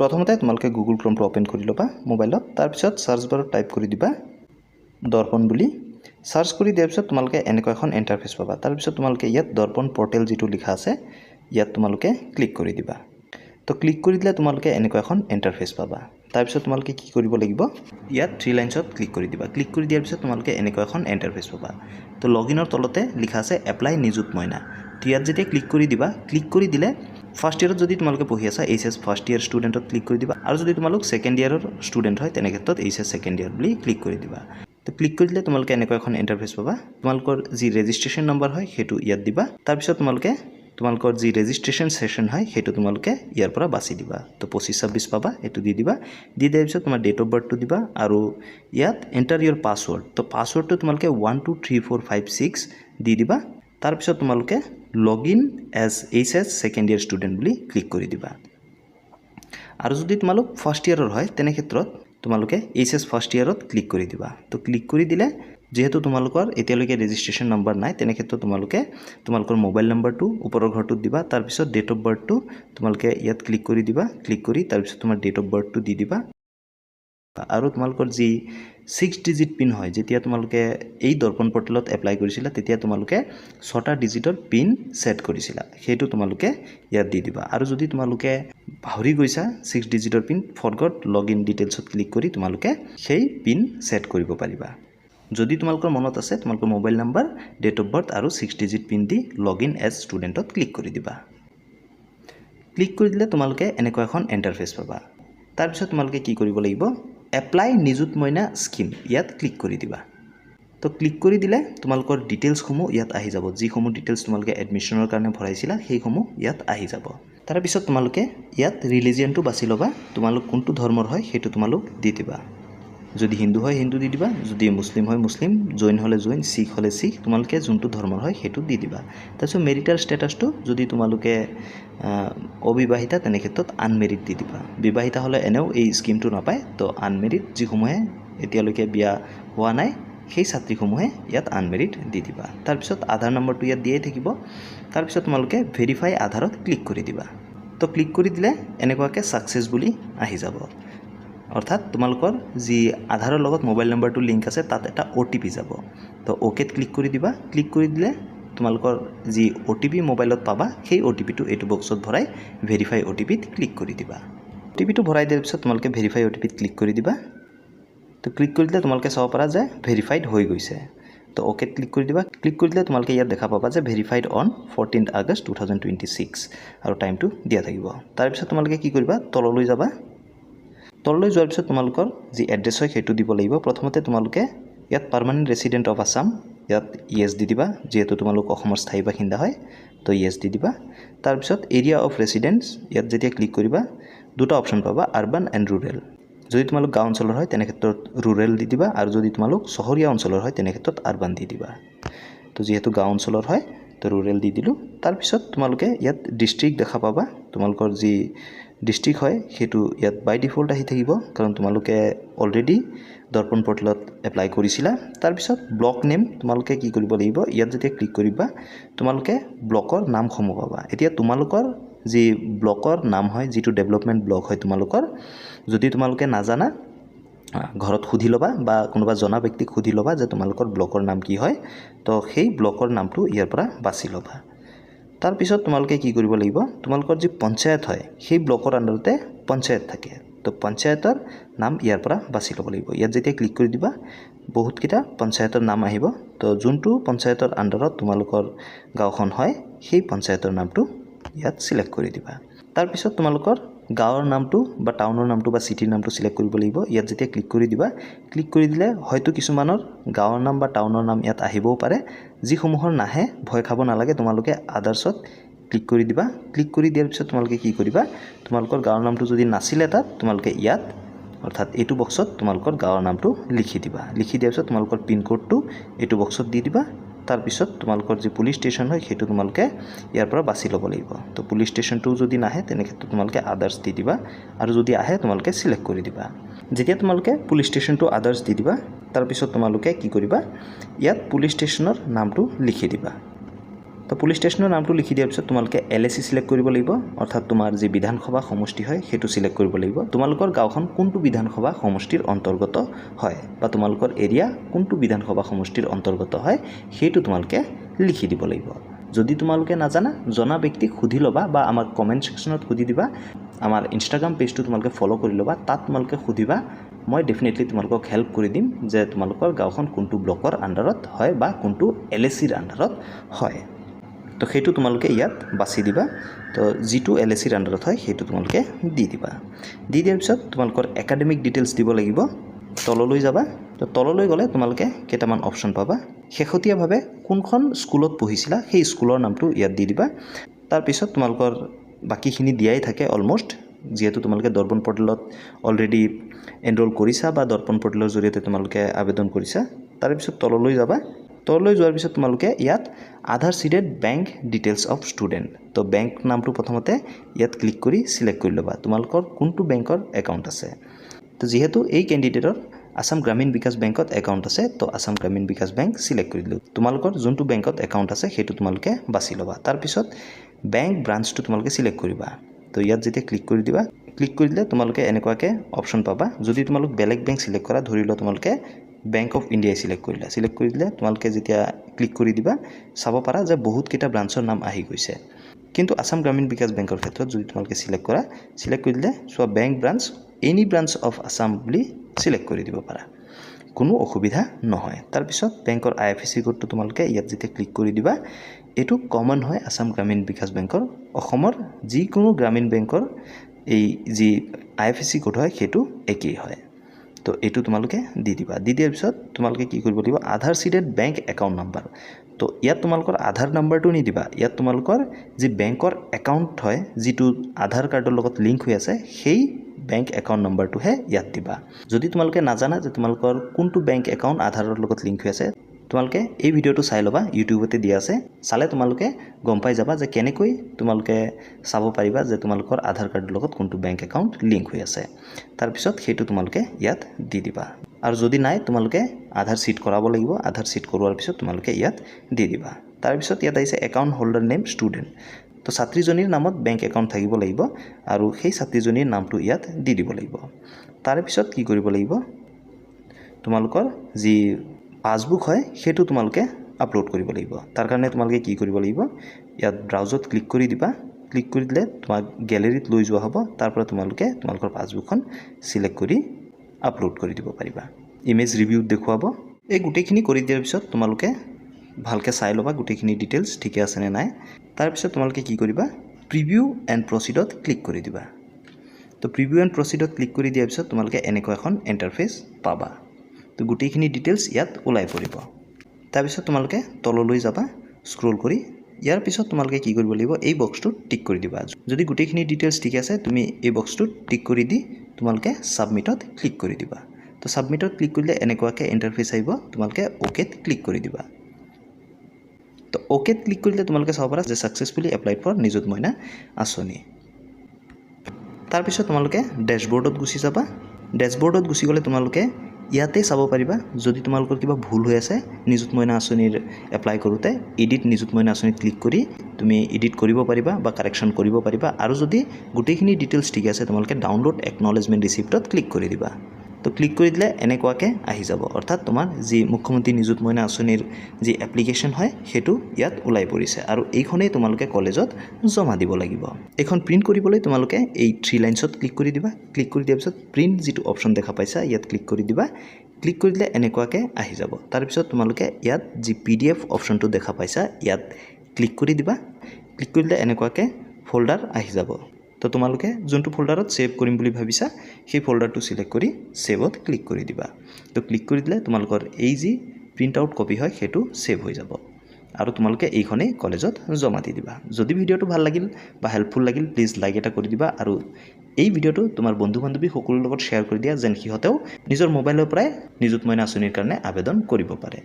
প্ৰথমতে তোমালোকে গুগল ক্ৰমটো ওপেন কৰি ল'বা মোবাইলত তাৰপিছত সাৰ্চ বাৰত টাইপ কৰি দিবা দৰ্পণ বুলি সাৰ্চ কৰি দিয়াৰ পিছত তোমালোকে এনেকুৱা এখন ইন্টাৰফেস পাবা তাৰপিছত তোমালোকে ইয়াত দৰ্পণ পোৰ্টেল যেটো লিখা আছে ইয়াত তোমালোকে ক্লিক কৰি দিবা তো ক্লিক কৰি দিলে তোমালোকে এনেকুৱা এখন ইন্টাৰফেস পাবা তাৰপিছত তোমালোকে কি কৰিব লাগিব ইয়াত থ্ৰী লাইনছত ক্লিক কৰি দিবা ক্লিক কৰি দিয়াৰ পিছত তোমালোকে এনেকুৱা এখন ইন্টাৰফেস পাবা তো লগইনৰ তলতে লিখা আছে এপ্লাই নিযুত মইনা তো ইয়াত যেতিয়া ক্লিক কৰি দিবা ক্লিক কৰি দিলে ফাৰ্স্ট ইয়াৰত যদি তোমালোকে পঢ়ি আছা এইচএস ফাৰ্স্ট ইয়াৰ ষ্টুডেন্টত ক্লিক কৰি দিবা আৰু যদি তোমালোক সেকেন্ড ইয়াৰৰ ষ্টুডেন্ট হয় তেনে ক্ষেত্ৰত এইচএস সেকেন্ড ইয়াৰ বুলি ক্লিক কৰি দিবা তো ক্লিক কৰি দিলে তোমালোকে এনেকুৱা এখন ইন্টাৰফেস পাবা তোমালোকৰ যি ৰেজিষ্ট্ৰেচন নম্বৰ হয় হেতু ইয়াত দিবা তাৰ পিছত তোমালোকৰ যি ৰেজিষ্ট্ৰেচন সেশন হয় হেতু তোমালোকে ইয়াৰ পৰা বাছি দিবা তো 2526 পাবা এটো দি দিবা দি দিয়াৰ পিছত তোমাৰ ডেট অফ বাৰ্থটো দিবা আৰু ইয়াত এন্টাৰ ইওৰ পাসওয়াৰ্ড তো পাসওয়াৰ্ডটো তোমালোকে 123456 দি দিবা তাৰ পিছত তোমালোকে লগইন এজ এইচএস সেকেন্ড ইয়াৰ ষ্টুডেন্ট বুলি ক্লিক কৰি দিবা আৰু যদি তোমালোক ফাৰ্স্ট ইয়াৰৰ হয় তেনে ক্ষেত্ৰত তোমালোকে এইচএস ফাৰ্স্ট ইয়াৰত ক্লিক কৰি দিবা তো ক্লিক কৰি দিলে যেহেতু তোমালোকৰ এতিয়ালৈকে ৰেজিষ্ট্ৰেচন নম্বৰ নাই তেনে ক্ষেত্ৰত তোমালোকে তোমালোকৰ মোবাইল নম্বৰটো ওপৰৰ ঘৰটোত দিবা তাৰ পিছত ডেট অফ বাৰ্থটো তোমালোকে ইয়াত ক্লিক কৰি দিবা ক্লিক কৰি তাৰ পিছত তোমাৰ ডেট অফ বাৰ্থটো দি দিবা আৰু তোমালোকৰ যি 6 ডিজিট পিন হয় যেতিয়া তোমালোকে এই দৰ্পণ পোৰ্টেলত এপ্লাই কৰিছিলা তেতিয়া তোমালোকে 6টা ডিজিটৰ পিন সেট কৰিছিলা হেতু তোমালোকে ইয়াত দি দিবা আৰু যদি তোমালোকে পাহৰি গৈছা 6 ডিজিটৰ পিন ফৰগট লগইন ডিটেইলছত ক্লিক কৰি তোমালোকে সেই পিন সেট কৰিব পাৰিবা যদি তোমালোকৰ মনত আছে তোমালোকৰ mobile number date of birth আৰু 6 ডিজিট পিন দি লগইন এজ ষ্টুডেন্টত ক্লিক কৰি দিবা ক্লিক কৰি দিলে তোমালোকে এনেকুৱা এখন ইন্টাৰফেস পাবা তাৰ পিছত তোমালোকে কি কৰিব লাগিব এপ্লাই নিযুত মইনা স্কিম ইয়াত ক্লিক কৰি দিবা তো ক্লিক কৰি দিলে তোমালোকৰ ডিটেইলছ সমূহ ইয়াত আহি যাব যি সমূহ ডিটেইলছ তোমালোকে এডমিশনৰ কাৰণে ভৰাইছিলা সেই সমূহ ইয়াত আহি যাব তাৰ পিছত তোমালোকে ইয়াত ৰিলিজিয়নটো বাছি লবা তোমালোক কোনটো ধৰ্মৰ হয় হেতু তোমালোক দি দিবা যদি হিন্দু হয় হিন্দু দি দিবা যদি মুসলিম হয় মুসলিম জৈন হলে জৈন শিখ হলে শিখ তোমালোকে যোনটো ধৰ্মৰ হয় হেতু দি দিবা তাৰপিছত মেৰিটাল ষ্টেটাসটো যদি তোমালোকে অবিবাহিতা তেনে ক্ষেত্ৰত আনমেৰিড দি দিবা বিবাহিতা হলে এনেও এই স্কিমটো নাপায় তো আনমেৰিড যি সমূহে এতিয়ালৈকে বিয়া হোৱা নাই সেই ছাত্ৰীসমূহে ইয়াত আনমেৰিড দি দিবা তাৰপিছত আধাৰ নম্বৰটো ইয়াত দিয়েই থাকিব তাৰপিছত তোমালোকে ভেৰিফাই আধাৰত ক্লিক কৰি দিবা তো ক্লিক কৰি দিলে এনেকুৱাকৈ সাকসেস বুলি আহি যাব অৰ্থাৎ তোমালোকৰ যি আধাৰৰ লগত মোবাইল নম্বৰটো লিংক আছে তাত এটা ওটিপি যাব তো ওকেত ক্লিক কৰি দিবা ক্লিক কৰি দিলে তোমালোকৰ যি ওটিপি মোবাইলত পাবা সেই ওটিপিটো এটো বক্সত ভৰাই ভেৰিফাই ওটিপিত ক্লিক কৰি দিবা ওটিপিটো ভৰাই দিয়াৰ পিছত তোমালোকে ভেৰিফাই ওটিপিত ক্লিক কৰি দিবা তো ক্লিক কৰি দিলে তোমালোকে চাব পাৰা যে ভেৰিফাইড হৈ গৈছে তো ওকেত ক্লিক কৰি দিবা ক্লিক কৰি দিলে তোমালোকে ইয়াত দেখা পাবা যে ভেৰিফাইড অন 14th আগষ্ট 2026 আৰু টাইমটো দিয়া থাকিব তাৰ পিছত তোমালোকে কি কৰিবা তললৈ যাবা তললৈ যোৱাৰ পিছত তোমালোকৰ যি এড্ৰেছ হয় হেতু দিব লাগিব প্ৰথমতে তোমালোকে ইয়াত পাৰ্মানেন্ট ৰেসিডেন্ট অফ আসাম ইয়াত ইয়েস দি দিবা যেহেতু তোমালোক অসমৰ স্থায়ী বাসিন্দা হয় তো ইয়েস দি দিবা তাৰ পিছত এৰিয়া অফ ৰেসিডেন্স ইয়াত যেতিয়া ক্লিক কৰিবা দুটা অপচন পাবা আৰবান এণ্ড ৰুৰেল যদি তোমালোক গাঁও অঞ্চলৰ হয় তেনে ক্ষেত্ৰত ৰুৰেল দি দিবা আৰু যদি তোমালোক চহৰীয়া অঞ্চলৰ হয় তেনে ক্ষেত্ৰত আৰবান দি দিবা তো যেহেতু গাঁও অঞ্চলৰ হয় তো ৰুৰেল দি দিলো তাৰ পিছত তোমালোকে ইয়াত ডিস্ট্ৰিক্ট দেখা পাবা তোমালোকৰ যি ডিস্ট্ৰিক্ট হয় হেতু ইয়াত বাই ডিফল্ট আহি থাকিব কাৰণ তোমালোকে অলৰেডি দৰ্পণ পোৰ্টেলত এপ্লাই কৰিছিলা তাৰ পিছত ব্লক নেম তোমালোকে কি কৰিব লাগিব ইয়াত যেতিয়া ক্লিক কৰিবা তোমালোকে ব্লকৰ নামসমূহ পাবা এতিয়া তোমালোকৰ যি ব্লকৰ নাম হয় যেটো ডেভেলপমেন্ট ব্লক হয় তোমালোকৰ যদি তোমালোকে নাজানা ঘৰত খুধি লবা বা কোনোবা জনা ব্যক্তিক খুধি লবা যে তোমালোকৰ ব্লকৰ নাম কি হয় তো সেই ব্লকৰ নামটো ইয়াৰ পৰা বাছি লবা তাৰ পিছত তোমালোকে কি কৰিব লাগিব তোমালোকৰ যি পঞ্চায়ত হয় সেই ব্লকৰ আন্ডাৰতে পঞ্চায়ত থাকে তো পঞ্চায়তৰ নাম ইয়াৰ পৰা বাছি ল'ব লাগিব ইয়াত যেতিয়া ক্লিক কৰি দিবা বহুত কিটা পঞ্চায়তৰ নাম আহিব তো যোনটো পঞ্চায়তৰ আন্ডাৰত তোমালোকৰ গাঁওখন হয় সেই পঞ্চায়তৰ নামটো ইয়াত সিলেক্ট কৰি দিবা তাৰ পিছত তোমালোকৰ গাঁৱৰ নামটো বা টাউনৰ নামটো বা সিটিৰ নামটো সিলেক্ট কৰিব লাগিব ইয়াত যেতিয়া ক্লিক কৰি দিবা ক্লিক কৰি দিলে হয়তো কিছুমানৰ গাঁৱৰ নাম বা টাউনৰ নাম ইয়াত আহিবও পাৰে যি সমূহৰ নাহে ভয় খাব নালাগে তোমালোকে আদাৰ্সত ক্লিক কৰি দিবা ক্লিক কৰি দিয়াৰ পিছত তোমালোকে কি কৰিবা তোমালোকৰ গাঁৱৰ নামটো যদি নাছিলে তাত তোমালোকে ইয়াত অৰ্থাৎ এটো বক্সত তোমালোকৰ গাঁৱৰ নামটো লিখি দিবা লিখি দিয়াৰ পিছত তোমালোকৰ পিন কোডটো এটো বক্সত দি দিবা তাৰ পিছত তোমালোকৰ যি পুলিশ ষ্টেচন হয় হেতু তোমালোকে ইয়াৰ পৰা বাছি ল'ব লাগিব তো পুলিশ ষ্টেচনটো যদি নাহে তেনে ক্ষেত্ৰত তোমালোকে আদাৰ্স দি দিবা আৰু যদি আহে তোমালোকে সিলেক্ট কৰি দিবা যেতিয়া তোমালোকে পুলিশ ষ্টেচনটো আদাৰ্স দি দিবা তাৰ পিছত তোমালোকে কি কৰিবা ইয়াত পুলিশ ষ্টেচনৰ নামটো লিখি দিবা তো পুলিচ ষ্টেচনৰ নামটো লিখি দিয়াৰ পিছত তোমালোকে LAC সিলেক্ট কৰিব লাগিব অৰ্থাৎ তোমাৰ যি বিধানসভা সমষ্টি হয় সেইটো সিলেক্ট কৰিব লাগিব তোমালোকৰ গাঁওখন কোনটো বিধানসভা সমষ্টিৰ অন্তৰ্গত হয় বা তোমালোকৰ এৰিয়া কোনটো বিধানসভা সমষ্টিৰ অন্তৰ্গত হয় সেইটো তোমালোকে লিখি দিব লাগিব যদি তোমালোকে নাজানা জনা ব্যক্তিক সুধি ল'বা বা আমাৰ কমেন্ট সেকশনত সুধি দিবা আমাৰ ইনষ্টাগ্ৰাম পেজটো তোমালোকে ফলো কৰি ল'বা তাত তোমালোকে সুধিবা মই ডেফিনেটলি তোমালোকক হেল্প কৰি দিম যে তোমালোকৰ গাঁওখন কোনটো ব্লকৰ আন্ডাৰত হয় বা কোনটো LACৰ আন্ডাৰত হয় তো সেইটো তোমালোকে ইয়াত বাছি দিবা তো যিটো LACৰ আন্ডাৰত হয় সেইটো তোমালোকে দি দিবা দি দিয়াৰ পিছত তোমালোকৰ একাডেমিক ডিটেইলছ দিব লাগিব তললৈ যাবা তো তললৈ গ'লে তোমালোকে কেইটামান অপচন পাবা শেহতীয়াভাৱে কোনখন স্কুলত পঢ়িছিলা সেই স্কুলৰ নামটো ইয়াত দি দিবা তাৰ পিছত তোমালোকৰ বাকিখিনি দিয়াই থাকে অলমোষ্ট যেহেতু তোমালোকে দৰ্পণ পৰ্টেলত অলৰেডি এনৰোল কৰিছা বা দৰ্পণ পৰ্টেলৰ জৰিয়তে তোমালোকে আবেদন কৰিছা তাৰ পিছত তললৈ যাবা তললৈ যোৱাৰ পিছত তোমালোকে ইয়াত Aadhaar seeded bank details of student তো বেংক নামটো প্ৰথমতে ইয়াত ক্লিক কৰি সিলেক্ট কৰি ল'বা তোমালোকৰ কোনটো বেংকৰ একাউণ্ট আছে তো যেহেতু এই ক্যান্ডিডেটৰ আসাম গ্ৰামীণ বিকাশ বেংকত একাউণ্ট আছে তো আসাম গ্ৰামীণ বিকাশ বেংক সিলেক্ট কৰি দিলোঁ তোমালোকৰ যোনটো বেংকত একাউণ্ট আছে সেইটো তোমালোকে বাছি ল'বা তাৰ পিছত বেংক ব্ৰাঞ্চটো তোমালোকে সিলেক্ট কৰিবা তো ইয়াত যেতিয়া ক্লিক কৰি দিবা ক্লিক কৰি দিলে তোমালোকে এনেকুৱাকে অপচন পাবা যদি তোমালোক বেলেগ বেংক সিলেক্ট কৰা ধৰি লও তোমালোকে বেংক অফ ইণ্ডিয়া সিলেক্ট কৰিলা সিলেক্ট কৰি দিলে তোমালোকে যেতিয়া ক্লিক কৰি দিবা চাব পাৰা যে বহুত কেইটা ব্ৰাঞ্চৰ নাম আহি গৈছে কিন্তু আসাম গ্ৰামীণ বিকাশ বেংকৰ ক্ষেত্ৰত যদি তোমালোকে সিলেক্ট কৰা সিলেক্ট কৰি দিলে so bank branch any branch of Assam বুলি সিলেক্ট কৰি দিব পাৰা কোনো অসুবিধা নহয় তাৰ পিছত বেংকৰ IFSC কোডটো তোমালোকে ইয়াত যেতিয়া ক্লিক কৰি দিবা এটো কমন হয় আসাম গ্ৰামীণ বিকাশ বেংকৰ অসমৰ যিকোনো গ্ৰামীণ বেংকৰ এই যি IFSC কোড হয় সেইটো একেই হয় তো এটো তোমালোকে দি দিবা দি দিয়াৰ পিছত তোমালোকে কি কৰিব লাগিব আধাৰ সিডেড বেংক একাউণ্ট নাম্বাৰ তো ইয়াত তোমালোকৰ আধাৰ নাম্বাৰটো নি দিবা ইয়াত তোমালোকৰ যি বেংকৰ একাউণ্ট হয় যিটো আধাৰ কাৰ্ডৰ লগত লিংক হৈ আছে সেই বেংক একাউণ্ট নাম্বাৰটোহে ইয়াত দিবা যদি তোমালোকে নাজানা যে তোমালোকৰ কোনটো বেংক একাউণ্ট আধাৰৰ লগত লিংক হৈ আছে তোমালোকে এই ভিডিওটো চাই ল'বা ইউটিউবতে দিয়া আছে চালে তোমালোকে গম পাই যাবা যে কেনেকৈ তোমালোকে চাব পাৰিবা যে তোমালোকৰ আধাৰ কাৰ্ডৰ লগত কোনটো বেংক একাউণ্ট লিংক হৈ আছে তাৰ পিছত সেইটো তোমালোকে ইয়াত দি দিবা আৰু যদি নাই তোমালোকে আধাৰ সিট কৰাব লাগিব আধাৰ সিট কৰোৱাৰ পিছত তোমালোকে ইয়াত দি দিবা তাৰ পিছত ইয়াত আহিছে একাউণ্ট হোল্ডাৰ নেম ষ্টুডেণ্ট তো ছাত্ৰীজনীৰ নামত বেংক একাউণ্ট থাকিব লাগিব আৰু সেই ছাত্ৰীজনীৰ নামটো ইয়াত দি দিব লাগিব তাৰ পিছত কি কৰিব লাগিব তোমালোকৰ যি পাসবুক হয় সেইটো তোমালোকে আপলোড কৰিব লাগিব তাৰ কাৰণে তোমালোকে কি কৰিব লাগিব ইয়াত ব্ৰাউজত ক্লিক কৰি দিবা ক্লিক কৰি দিলে তোমাক গ্যালাৰীত লৈ যোৱা হ'ব তাৰ পৰা তোমালোকে তোমালোকৰ পাসবুকখন সিলেক্ট কৰি আপলোড কৰি দিব পাৰিবা ইমেজ ৰিভিউত দেখুৱাব এই গুটেইখিনি কৰি দিয়াৰ পিছত তোমালোকে ভালকে চাই ল'বা গুটেইখিনি ডিটেইলছ ঠিকে আছে নে নাই তাৰ পিছত তোমালোকে কি কৰিবা প্ৰিভিউ এণ্ড প্ৰসিডত ক্লিক কৰি দিবা তো প্ৰিভিউ এণ্ড প্ৰসিডত ক্লিক কৰি দিয়াৰ পিছত তোমালোকে এনেকুৱা এখন ইন্টাৰফেস পাবা তো গুটেইখিনি ডিটেইলছ ইয়াত ওলাই পৰিব তাৰ পিছত তোমালোকে তললৈ যাবা স্ক্ৰল কৰি ইয়াৰ পিছত তোমালোকে কি কৰিব লাগিব এই বক্সটো টিক কৰি দিবা যদি গুটেইখিনি ডিটেইলছ ঠিক আছে তুমি এই বক্সটো টিক কৰি দি তোমালোকে সাবমিটত ক্লিক কৰি দিবা তো সাবমিটত ক্লিক কৰিলে এনেকুৱাকে ইন্টাৰফেস আহিব তোমালোকে ওকেত ক্লিক কৰি দিবা তো ওকেত ক্লিক কৰিলে তোমালোকে চাব পাৰা যে সাকসেসফুলি এপ্লাইড ফৰ নিযুত মইনা আঁচনি তাৰ পিছত তোমালোকে ড্যাশবোৰ্ডত গুচি যাবা ড্যাশবোৰ্ডত গুচি গ'লে তোমালোকে ইয়াতে চাব পাৰিবা যদি তোমালোকৰ কিবা ভুল হৈ আছে নিযুত মইনা আঁচনিৰ এপ্লাই কৰোতে এডিট নিযুত মইনা আঁচনিত ক্লিক কৰি তুমি এডিট কৰিব পাৰিবা বা কাৰেকশ্যন কৰিব পাৰিবা আৰু যদি গুটেইখিনি ডিটেইলছ ঠিক আছে তোমালোকে ডাউনলোড একনলেজমেন্ট ৰিসিপ্টত ক্লিক কৰি দিবা তো ক্লিক কৰি দিলে এনেকুৱাকে আহি যাব অৰ্থাৎ তোমাৰ যি মুখ্যমন্ত্ৰী নিযুত মইনা আঁচনিৰ যি এপ্লিকেশ্যন হয় সেইটো ইয়াত ওলাই পৰিছে আৰু এইখনেই তোমালোকে কলেজত জমা দিব লাগিব এখন প্ৰিন্ট কৰিবলৈ তোমালোকে এই 3 লাইনছত ক্লিক কৰি দিবা ক্লিক কৰি দিয়াৰ পিছত প্ৰিন্ট যিটো অপচন দেখা পাইছা ইয়াত ক্লিক কৰি দিবা ক্লিক কৰি দিলে এনেকুৱাকে আহি যাব তাৰ পিছত তোমালোকে ইয়াত যি PDF অপচনটো দেখা পাইছা ইয়াত ক্লিক কৰি দিবা ক্লিক কৰি দিলে এনেকুৱাকে ফোল্ডাৰ আহি যাব তো তোমালোকে যোনটো ফোল্ডাৰত সেভ কৰিম বুলি ভাবিছা সেই ফোল্ডাৰটো সিলেক্ট কৰি সেভত ক্লিক কৰি দিবা তো ক্লিক কৰি দিলে তোমালোকৰ এই যি প্ৰিন্ট আউট কপি হয় সেইটো সেভ হৈ যাব আৰু তোমালোকে এইখনে কলেজত জমা দি দিবা যদি ভিডিওটো ভাল লাগিল বা হেল্পফুল লাগিল প্লিজ লাইক এটা কৰি দিবা আৰু এই ভিডিওটো তোমাৰ বন্ধু বান্ধৱী সকলোৰ লগত শেয়াৰ কৰি দিয়া যেন সিহঁতেও নিজৰ মোবাইলৰ পৰাই নিযুত মইনা আঁচনিৰ কাৰণে আবেদন কৰিব পাৰে